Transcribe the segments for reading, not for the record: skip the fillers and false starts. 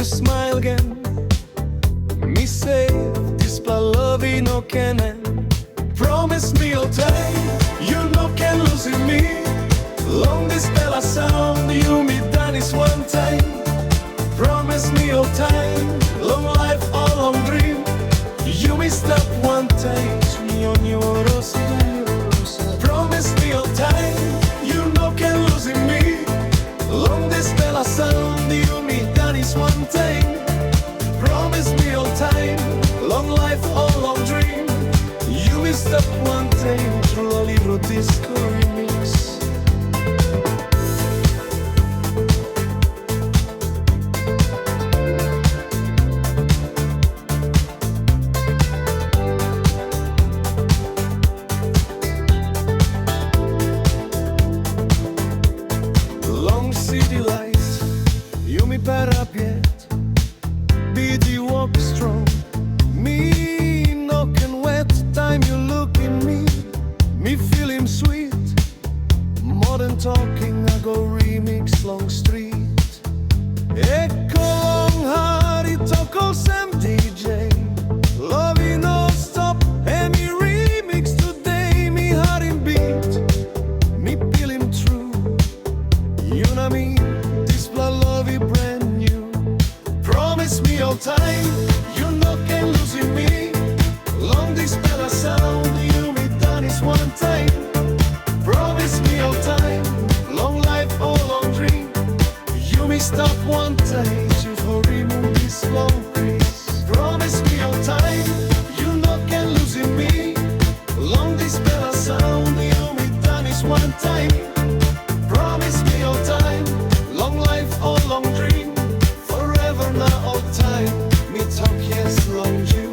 smile again. Me say this love no can end. Promise me all time, you no can lose in me. Long this bella sound, you me done is one time. Promise me all time, long life, all long dream. You me stop one time, me on your rosa. Promise me all time, you no can lose in me. Long this bella sound, you me done is one time. Promise me all time, long life, all long dream. You me stop one time, through a libro disco remix. Long city lights, you me parapiet, BD walk strong. Me no can wet, time you look in me feel him sweet. More than talking, I go remix long street. Echo long hardy talk all Sam DJ. Love you no stop, and me remix today. Me heart him beat, me feel him true. You know me, this blood love you brand new. Promise me all time, you no can lose in me. Long this bella sound, you me done is one time. Promise me all time, long life, all long dream. You me stop one time, you for remove this long crease. Promise me all time, you no can lose in me. Long this bella sound, you me done is one time. Promise me all time, long life, all long dream. Forever now, all time, me talk yes, long you.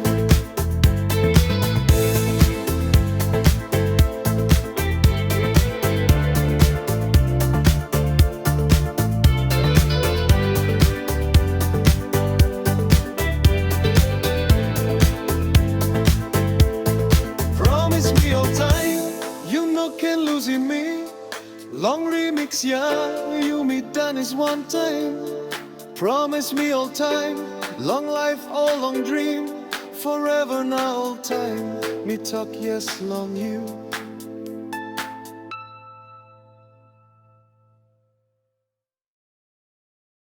Promise me all time, you no can lose in me. Long remix, yeah, you me done is one time. Promise me all time, long life, all long dream. Forever now, all time, me talk yes, long you.